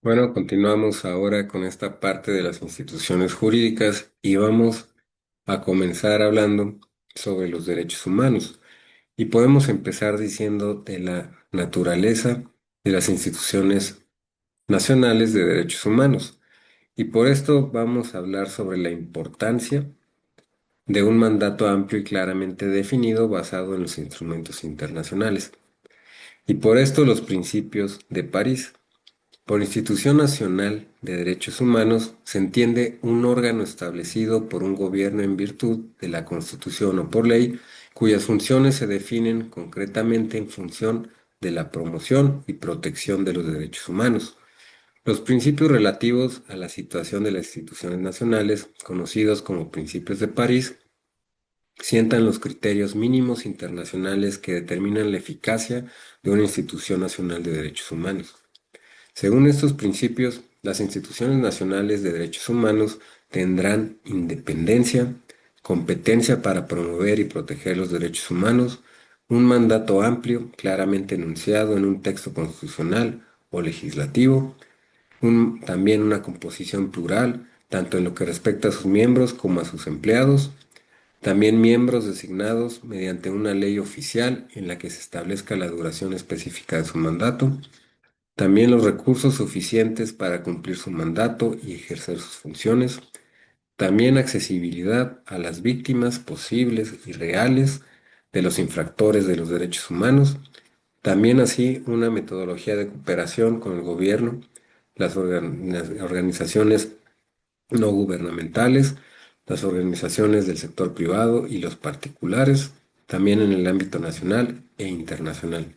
Bueno, continuamos ahora con esta parte de las instituciones jurídicas y vamos a comenzar hablando sobre los derechos humanos. Y podemos empezar diciendo de la naturaleza de las instituciones nacionales de derechos humanos. Y por esto vamos a hablar sobre la importancia de un mandato amplio y claramente definido basado en los instrumentos internacionales. Y por esto los principios de París. Por institución nacional de derechos humanos se entiende un órgano establecido por un gobierno en virtud de la Constitución o por ley, cuyas funciones se definen concretamente en función de la promoción y protección de los derechos humanos. Los principios relativos a la situación de las instituciones nacionales, conocidos como principios de París, sientan los criterios mínimos internacionales que determinan la eficacia de una institución nacional de derechos humanos. Según estos principios, las instituciones nacionales de derechos humanos tendrán independencia, competencia para promover y proteger los derechos humanos, un mandato amplio, claramente enunciado en un texto constitucional o legislativo, también una composición plural, tanto en lo que respecta a sus miembros como a sus empleados, también miembros designados mediante una ley oficial en la que se establezca la duración específica de su mandato, también los recursos suficientes para cumplir su mandato y ejercer sus funciones. También accesibilidad a las víctimas posibles y reales de los infractores de los derechos humanos. También así una metodología de cooperación con el gobierno, las organizaciones no gubernamentales, las organizaciones del sector privado y los particulares, también en el ámbito nacional e internacional.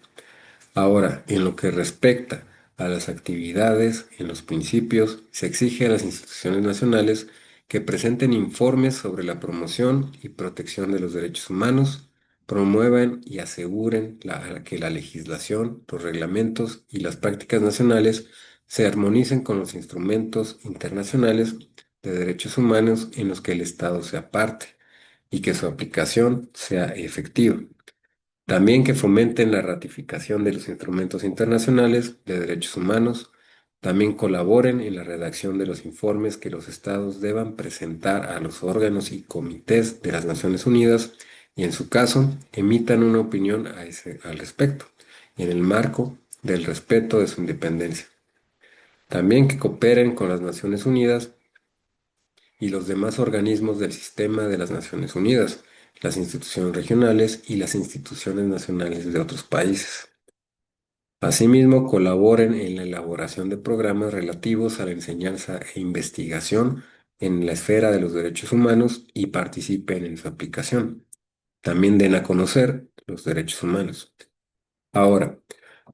Ahora, en lo que respecta a las actividades, en los principios, se exige a las instituciones nacionales que presenten informes sobre la promoción y protección de los derechos humanos, promuevan y aseguren que la legislación, los reglamentos y las prácticas nacionales se armonicen con los instrumentos internacionales de derechos humanos en los que el Estado sea parte y que su aplicación sea efectiva. También que fomenten la ratificación de los instrumentos internacionales de derechos humanos. También colaboren en la redacción de los informes que los estados deban presentar a los órganos y comités de las Naciones Unidas y, en su caso, emitan una opinión al respecto, en el marco del respeto de su independencia. También que cooperen con las Naciones Unidas y los demás organismos del sistema de las Naciones Unidas, las instituciones regionales y las instituciones nacionales de otros países. Asimismo, colaboren en la elaboración de programas relativos a la enseñanza e investigación en la esfera de los derechos humanos y participen en su aplicación. También den a conocer los derechos humanos. Ahora,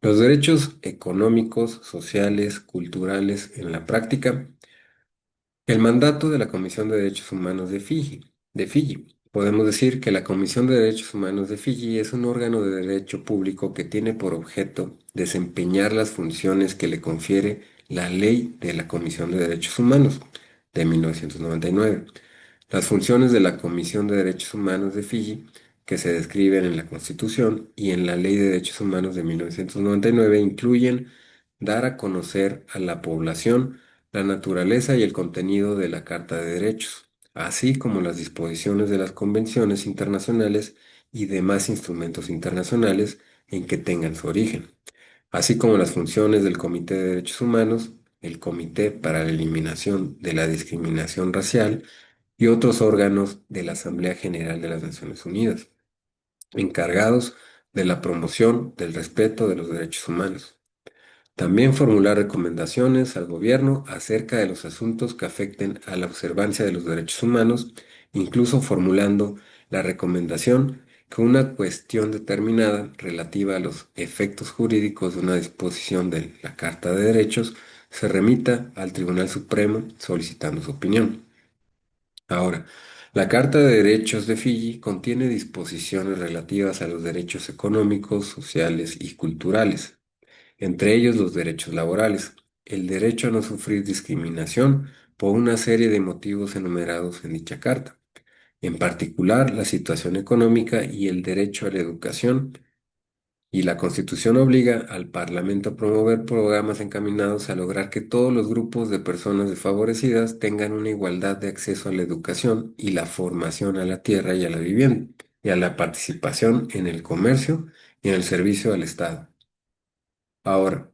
los derechos económicos, sociales, culturales en la práctica. El mandato de la Comisión de Derechos Humanos de Fiji. Podemos decir que la Comisión de Derechos Humanos de Fiji es un órgano de derecho público que tiene por objeto desempeñar las funciones que le confiere la Ley de la Comisión de Derechos Humanos de 1999. Las funciones de la Comisión de Derechos Humanos de Fiji, que se describen en la Constitución y en la Ley de Derechos Humanos de 1999, incluyen dar a conocer a la población la naturaleza y el contenido de la Carta de Derechos, así como las disposiciones de las convenciones internacionales y demás instrumentos internacionales en que tengan su origen, así como las funciones del Comité de Derechos Humanos, el Comité para la Eliminación de la Discriminación Racial y otros órganos de la Asamblea General de las Naciones Unidas, encargados de la promoción del respeto de los derechos humanos. También formular recomendaciones al gobierno acerca de los asuntos que afecten a la observancia de los derechos humanos, incluso formulando la recomendación que una cuestión determinada relativa a los efectos jurídicos de una disposición de la Carta de Derechos se remita al Tribunal Supremo solicitando su opinión. Ahora, la Carta de Derechos de Fiji contiene disposiciones relativas a los derechos económicos, sociales y culturales, entre ellos los derechos laborales, el derecho a no sufrir discriminación por una serie de motivos enumerados en dicha carta, en particular la situación económica y el derecho a la educación Y la Constitución obliga al Parlamento a promover programas encaminados a lograr que todos los grupos de personas desfavorecidas tengan una igualdad de acceso a la educación y la formación a la tierra y a la vivienda, y a la participación en el comercio y en el servicio al Estado. Ahora,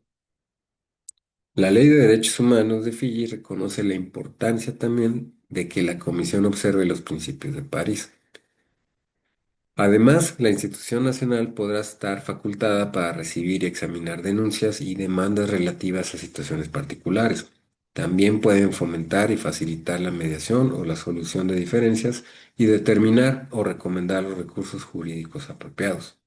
la Ley de Derechos Humanos de Fiji reconoce la importancia también de que la Comisión observe los principios de París. Además, la institución nacional podrá estar facultada para recibir y examinar denuncias y demandas relativas a situaciones particulares. También pueden fomentar y facilitar la mediación o la solución de diferencias y determinar o recomendar los recursos jurídicos apropiados.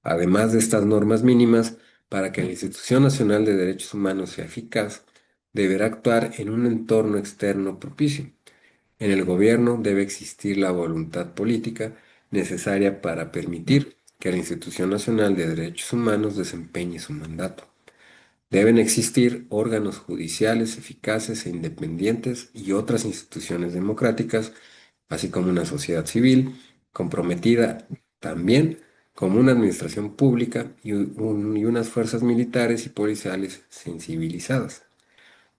Además de estas normas mínimas, para que la Institución Nacional de Derechos Humanos sea eficaz, deberá actuar en un entorno externo propicio. En el gobierno debe existir la voluntad política necesaria para permitir que la Institución Nacional de Derechos Humanos desempeñe su mandato. Deben existir órganos judiciales eficaces e independientes y otras instituciones democráticas, así como una sociedad civil comprometida también como una administración pública y unas fuerzas militares y policiales sensibilizadas.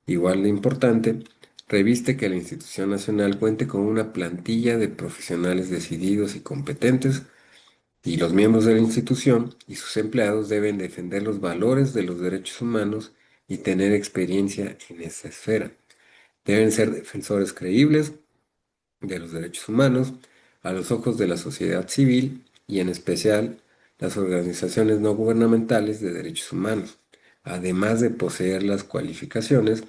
Igual de importante, reviste que la institución nacional cuente con una plantilla de profesionales decididos y competentes, y los miembros de la institución y sus empleados deben defender los valores de los derechos humanos y tener experiencia en esa esfera. Deben ser defensores creíbles de los derechos humanos a los ojos de la sociedad civil y en especial las organizaciones no gubernamentales de derechos humanos, además de poseer las cualificaciones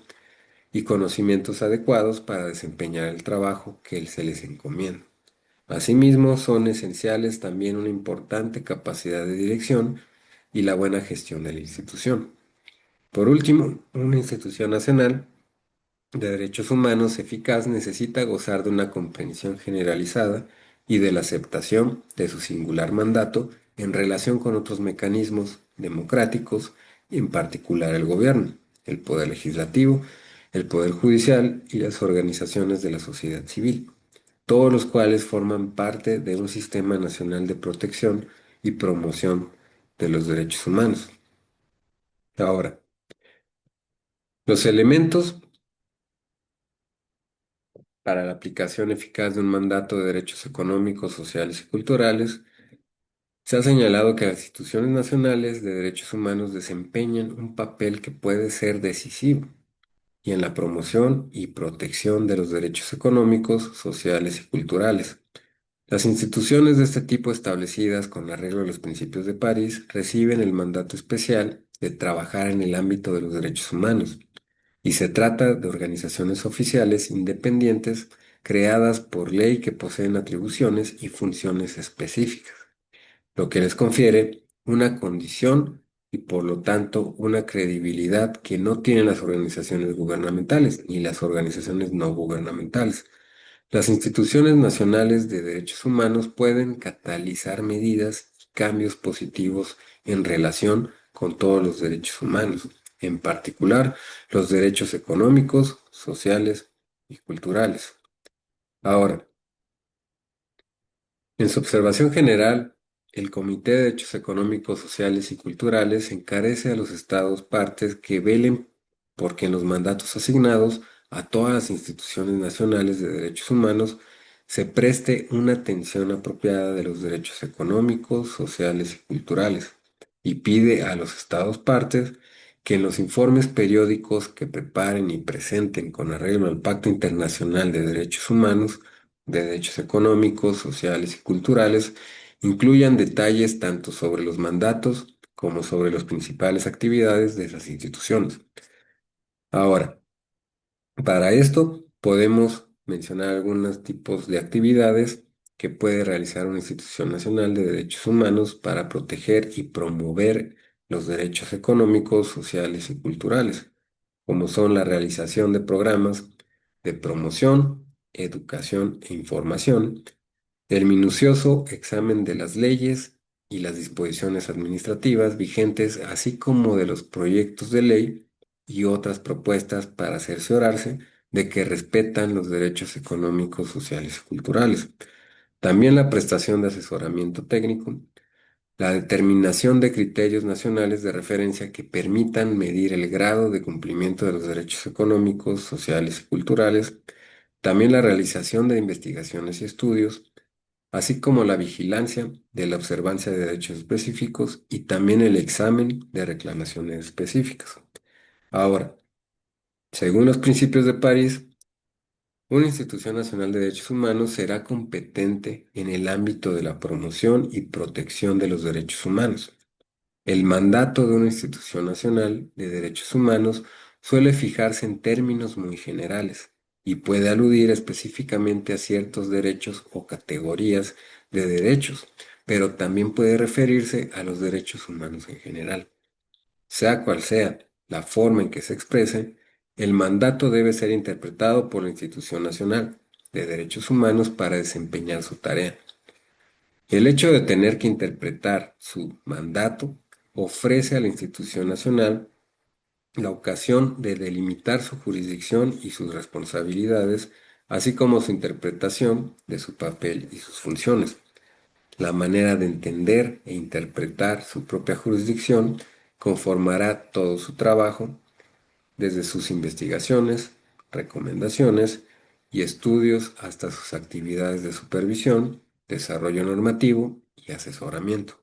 y conocimientos adecuados para desempeñar el trabajo que se les encomienda. Asimismo, son esenciales también una importante capacidad de dirección y la buena gestión de la institución. Por último, una institución nacional de derechos humanos eficaz necesita gozar de una comprensión generalizada y de la aceptación de su singular mandato en relación con otros mecanismos democráticos, en particular el gobierno, el poder legislativo, el poder judicial y las organizaciones de la sociedad civil, todos los cuales forman parte de un sistema nacional de protección y promoción de los derechos humanos. Ahora, los elementos para la aplicación eficaz de un mandato de derechos económicos, sociales y culturales, se ha señalado que las instituciones nacionales de derechos humanos desempeñan un papel que puede ser decisivo y en la promoción y protección de los derechos económicos, sociales y culturales. Las instituciones de este tipo establecidas con arreglo a los principios de París reciben el mandato especial de trabajar en el ámbito de los derechos humanos, y se trata de organizaciones oficiales independientes creadas por ley que poseen atribuciones y funciones específicas, lo que les confiere una condición y por lo tanto una credibilidad que no tienen las organizaciones gubernamentales ni las organizaciones no gubernamentales. Las instituciones nacionales de derechos humanos pueden catalizar medidas y cambios positivos en relación con todos los derechos humanos, en particular los derechos económicos, sociales y culturales. Ahora, en su observación general, el Comité de Derechos Económicos, Sociales y Culturales encarece a los estados partes que velen porque en los mandatos asignados a todas las instituciones nacionales de derechos humanos se preste una atención apropiada de los derechos económicos, sociales y culturales, y pide a los estados partes que en los informes periódicos que preparen y presenten con arreglo al Pacto Internacional de Derechos Humanos, de derechos económicos, sociales y culturales, incluyan detalles tanto sobre los mandatos como sobre las principales actividades de esas instituciones. Ahora, para esto podemos mencionar algunos tipos de actividades que puede realizar una institución nacional de derechos humanos para proteger y promover los derechos económicos, sociales y culturales, como son la realización de programas de promoción, educación e información, el minucioso examen de las leyes y las disposiciones administrativas vigentes, así como de los proyectos de ley y otras propuestas para cerciorarse de que respetan los derechos económicos, sociales y culturales. También la prestación de asesoramiento técnico la determinación de criterios nacionales de referencia que permitan medir el grado de cumplimiento de los derechos económicos, sociales y culturales, también la realización de investigaciones y estudios, así como la vigilancia de la observancia de derechos específicos y también el examen de reclamaciones específicas. Ahora, según los principios de París, una institución nacional de derechos humanos será competente en el ámbito de la promoción y protección de los derechos humanos. El mandato de una institución nacional de derechos humanos suele fijarse en términos muy generales y puede aludir específicamente a ciertos derechos o categorías de derechos, pero también puede referirse a los derechos humanos en general. Sea cual sea la forma en que se exprese, el mandato debe ser interpretado por la institución nacional de derechos humanos para desempeñar su tarea. El hecho de tener que interpretar su mandato ofrece a la institución nacional la ocasión de delimitar su jurisdicción y sus responsabilidades, así como su interpretación de su papel y sus funciones. La manera de entender e interpretar su propia jurisdicción conformará todo su trabajo, desde sus investigaciones, recomendaciones y estudios hasta sus actividades de supervisión, desarrollo normativo y asesoramiento.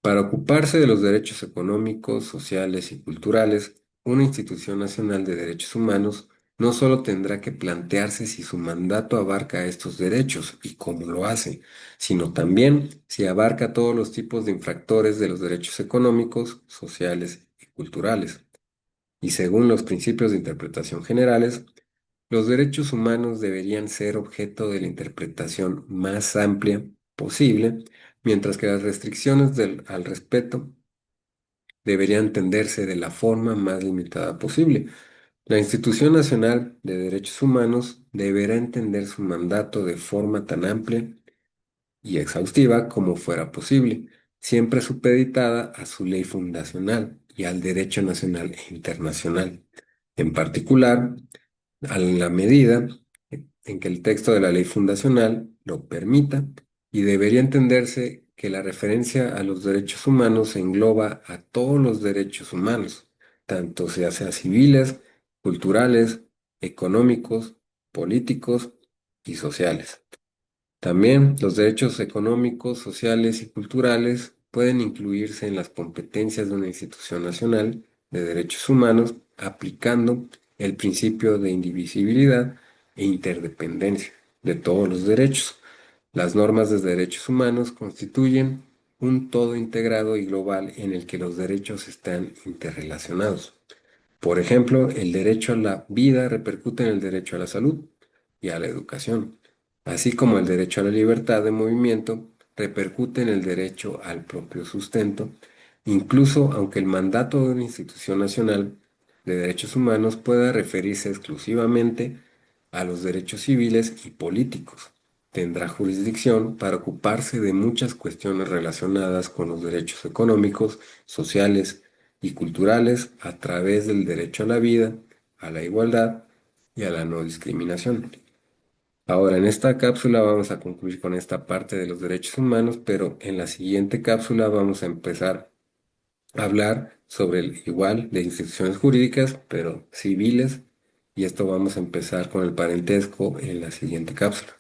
Para ocuparse de los derechos económicos, sociales y culturales, una institución nacional de derechos humanos no solo tendrá que plantearse si su mandato abarca estos derechos y cómo lo hace, sino también si abarca todos los tipos de infractores de los derechos económicos, sociales y culturales. Y según los principios de interpretación generales, los derechos humanos deberían ser objeto de la interpretación más amplia posible, mientras que las restricciones al respeto deberían tenderse de la forma más limitada posible. La Institución Nacional de Derechos Humanos deberá entender su mandato de forma tan amplia y exhaustiva como fuera posible, siempre supeditada a su ley fundacional y al derecho nacional e internacional. En particular, a la medida en que el texto de la ley fundacional lo permita, y debería entenderse que la referencia a los derechos humanos engloba a todos los derechos humanos, tanto sea civiles, culturales, económicos, políticos y sociales. También los derechos económicos, sociales y culturales pueden incluirse en las competencias de una institución nacional de derechos humanos, aplicando el principio de indivisibilidad e interdependencia de todos los derechos. Las normas de derechos humanos constituyen un todo integrado y global en el que los derechos están interrelacionados. Por ejemplo, el derecho a la vida repercute en el derecho a la salud y a la educación, así como el derecho a la libertad de movimiento repercute en el derecho al propio sustento, incluso aunque el mandato de una institución nacional de derechos humanos pueda referirse exclusivamente a los derechos civiles y políticos. Tendrá jurisdicción para ocuparse de muchas cuestiones relacionadas con los derechos económicos, sociales y culturales a través del derecho a la vida, a la igualdad y a la no discriminación. Ahora, en esta cápsula vamos a concluir con esta parte de los derechos humanos, pero en la siguiente cápsula vamos a empezar a hablar sobre el igual de instituciones jurídicas, pero civiles, y esto vamos a empezar con el parentesco en la siguiente cápsula.